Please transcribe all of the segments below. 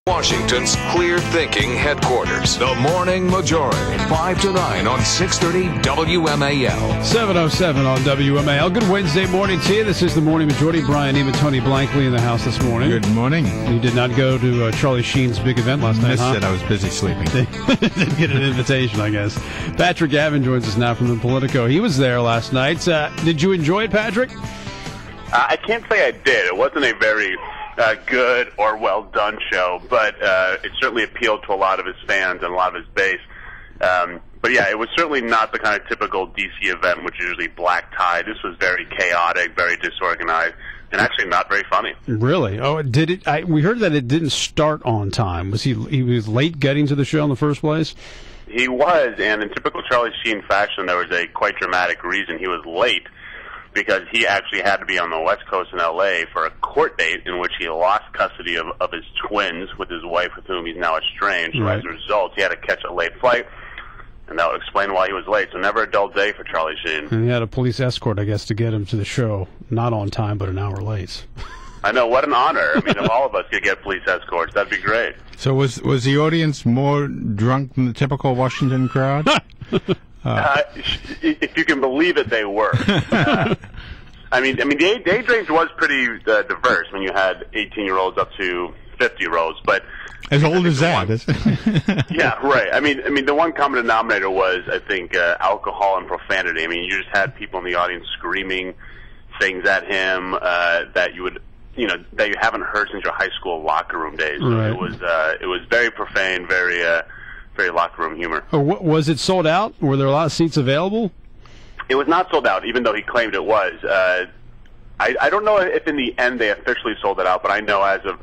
Washington's clear-thinking headquarters. The Morning Majority, 5 to 9 on 630 WMAL. 7:07 on WMAL. Good Wednesday morning to you. This is the Morning Majority. Brian Eam and Tony Blankley in the house this morning. Good morning. You did not go to Charlie Sheen's big event last night, Missed it. I was busy sleeping. Didn't get an invitation, I guess. Patrick Gavin joins us now from the Politico. He was there last night. Did you enjoy it, Patrick? I can't say I did. It wasn't a very good or well-done show, but it certainly appealed to a lot of his fans and a lot of his base. But yeah, it was certainly not the kind of typical DC event, which is usually black tie. This was very chaotic, very disorganized, and actually not very funny. Really? Oh, did it? We heard that it didn't start on time. Was he was late getting to the show in the first place? He was, and in typical Charlie Sheen fashion, there was a quite dramatic reason he was late, because he actually had to be on the West Coast in L.A. for a court date in which he lost custody of his twins with his wife, with whom he's now estranged. Right. So as a result, he had to catch a late flight, and that would explain why he was late. So never a dull day for Charlie Sheen. And he had a police escort, I guess, to get him to the show. Not on time, but an hour late. I know, what an honor. I mean, if all of us could get police escorts, that'd be great. So was the audience more drunk than the typical Washington crowd? If you can believe it, they were. I mean, the age range was pretty diverse. When you had 18-year-olds up to 50-year-olds, but as old as that. Yeah, right. I mean, the one common denominator was, I think, alcohol and profanity. I mean, you just had people in the audience screaming things at him that you would, that you haven't heard since your high school locker room days. So right. It was very profane, very locker room humor. Was it sold out? Were there a lot of seats available? It was not sold out, even though he claimed it was. I don't know if in the end they officially sold it out, but I know as of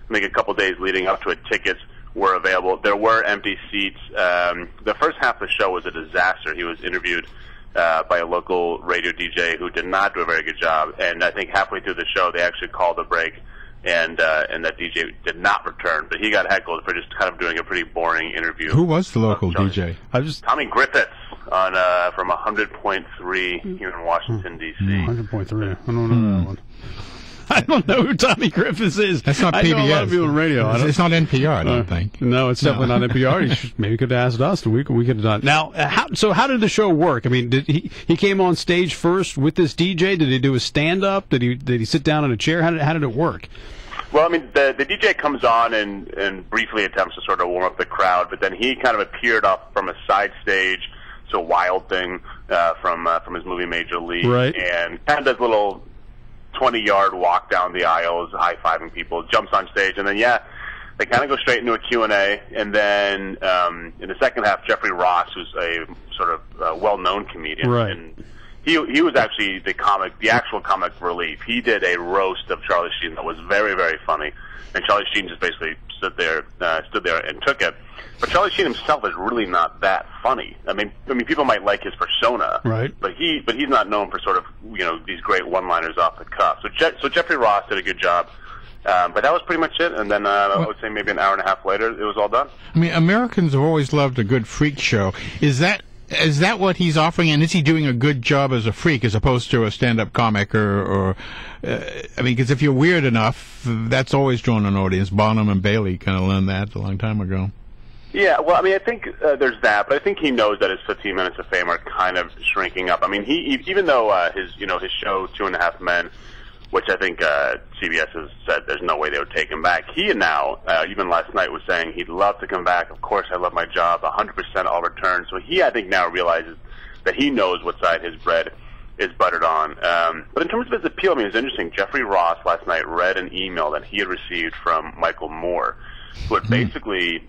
maybe a couple days leading up to it, tickets were available. There were empty seats. The first half of the show was a disaster. He was interviewed by a local radio DJ who did not do a very good job, and I think halfway through the show they actually called a break, and that DJ did not return. But he got heckled for just kind of doing a pretty boring interview. Who was the local DJ? Tommy Griffiths on from 100.3 here in Washington, D.C. 100.3. I don't know that one. I don't know who Tommy Griffiths is. That's not PBS. I know a lot of people in radio. It's not NPR, I don't think. No, it's definitely not NPR. Maybe could have asked us. We could have done. Now, how did the show work? I mean, did he came on stage first with this DJ? Did he do a stand-up? Did he sit down in a chair? How did it work? Well, I mean, the DJ comes on and briefly attempts to sort of warm up the crowd, but then he kind of appeared up from a side stage, it's a Wild Thing from his movie Major League, right. And kind of does a little 20-yard walk down the aisles, high-fiving people, jumps on stage, and then, they kind of go straight into a Q&A, and then in the second half, Jeffrey Ross, who's a sort of well-known comedian, right. And he was actually the actual comic relief. He did a roast of Charlie Sheen that was very, very funny, and Charlie Sheen just basically stood there and took it. But Charlie Sheen himself is really not that funny. I mean, people might like his persona, right? But he's not known for sort of these great one-liners off the cuff. So Jeffrey Ross did a good job. But that was pretty much it, and then I would say maybe an hour and a half later, it was all done. I mean, Americans have always loved a good freak show. Is that what he's offering, and is he doing a good job as a freak as opposed to a stand-up comic I mean, because if you're weird enough, that's always drawn an audience. Bonham and Bailey kind of learned that a long time ago. Yeah, well, I mean, I think there's that, but I think he knows that his 15 Minutes of Fame are kind of shrinking up. I mean, he even though his show 2.5 Men, which I think CBS has said there's no way they would take him back. He now, even last night, was saying he'd love to come back. Of course, I love my job. 100% I'll return. So he, I think, now realizes that he knows what side his bread is buttered on. But in terms of his appeal, I mean, it's interesting. Jeffrey Ross last night read an email that he had received from Michael Moore, who had basically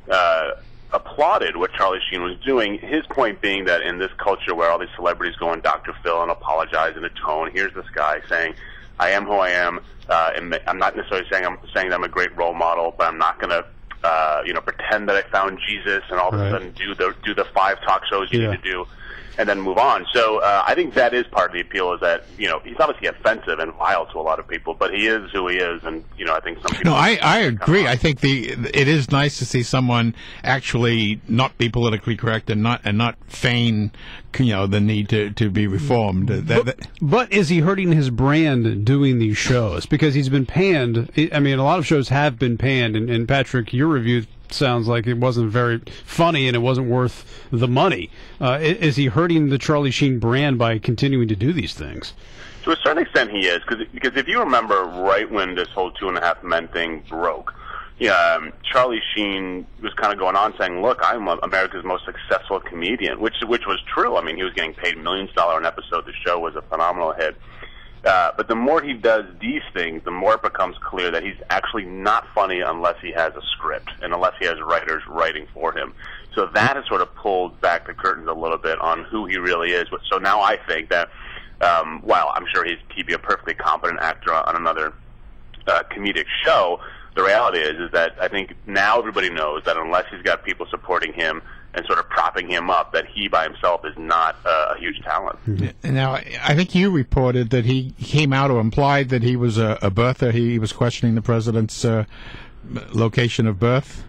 applauded what Charlie Sheen was doing. His point being that in this culture where all these celebrities go on Dr. Phil and apologize in a tone, here's this guy saying, I am who I am. And I'm not necessarily saying that I'm a great role model, but I'm not going to, pretend that I found Jesus and all of a sudden do the 5 talk shows you need to do, and then move on. So I think that is part of the appeal. Is that he's obviously offensive and vile to a lot of people, but he is who he is, and I think some people. No, I agree. I think it is nice to see someone actually not be politically correct and not feign the need to be reformed. But is he hurting his brand doing these shows? Because he's been panned. I mean, a lot of shows have been panned, and Patrick, you're review sounds like it wasn't very funny and it wasn't worth the money. Is he hurting the Charlie Sheen brand by continuing to do these things? To a certain extent, he is, because if you remember, right when this whole 2.5 Men thing broke, Charlie Sheen was kind of going on saying, "Look, I'm America's most successful comedian," which was true. I mean, he was getting paid millions of dollars an episode. The show was a phenomenal hit. But the more he does these things, the more it becomes clear that he's actually not funny unless he has a script and unless he has writers writing for him. So that has sort of pulled back the curtains a little bit on who he really is. So now I think that while I'm sure he'd be a perfectly competent actor on another comedic show, the reality is that I think now everybody knows that unless he's got people supporting him and sort of propping him up, that he by himself is not a huge talent. Now, I think you reported that he came out or implied that he was a birther. He was questioning the president's location of birth.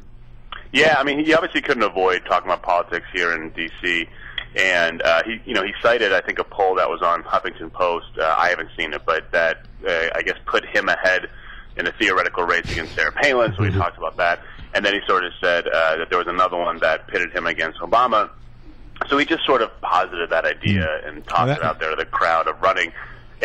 Yeah, I mean, he obviously couldn't avoid talking about politics here in D.C., and he cited, I think, a poll that was on Huffington Post. I haven't seen it, but that I guess put him ahead in a theoretical race against Sarah Palin. So he talked about that, and then he sort of said that there was another one that pitted him against Obama. So he just sort of posited that idea and tossed it out there to the crowd of running.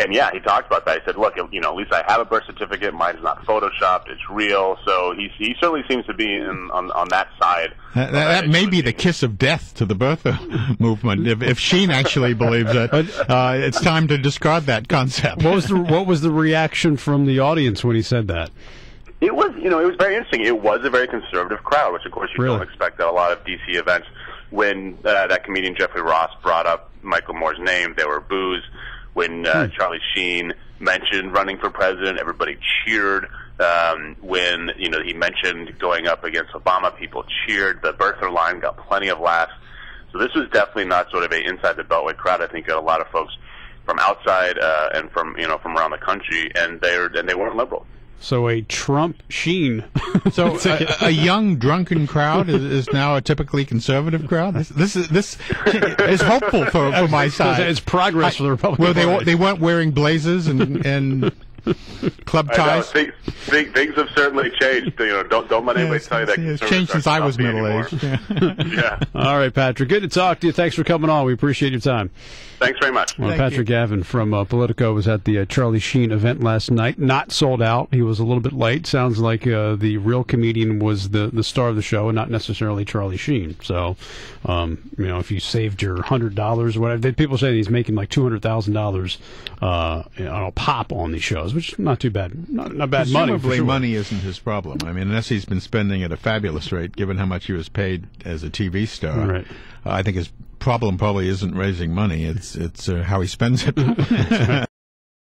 And yeah, he talked about that. He said, "Look, at least I have a birth certificate. Mine is not photoshopped. It's real." So he certainly seems to be on that side. That may be the kiss of death to the birther movement. If Sheen actually believes it, it's time to discard that concept. What was the reaction from the audience when he said that? It was very interesting. It was a very conservative crowd, which of course you don't expect at a lot of DC events. When that comedian Jeffrey Ross brought up Michael Moore's name, there were boos. When Charlie Sheen mentioned running for president, everybody cheered. When he mentioned going up against Obama, people cheered. The birther line got plenty of laughs. So this was definitely not sort of a inside the Beltway crowd. I think a lot of folks from outside and from around the country, and they weren't liberal. So a Trump Sheen. So a young drunken crowd is now a typically conservative crowd. This is hopeful for my side. It's progress for the Republican Party. Well, they weren't wearing blazers and club ties. Things have certainly changed. Don't let anybody tell you that. It's changed since I was middle aged. Yeah. All right, Patrick. Good to talk to you. Thanks for coming on. We appreciate your time. Thanks very much. Well, Patrick Gavin from Politico was at the Charlie Sheen event last night. Not sold out. He was a little bit late. Sounds like the real comedian was the star of the show and not necessarily Charlie Sheen. So, if you saved your $100 or whatever, people say he's making like $200,000 on a pop on these shows, which is not too bad. Not bad money. Presumably money isn't his problem. I mean, unless he's been spending at a fabulous rate, given how much he was paid as a TV star. Right. I think his problem probably isn't raising money. It's how he spends it.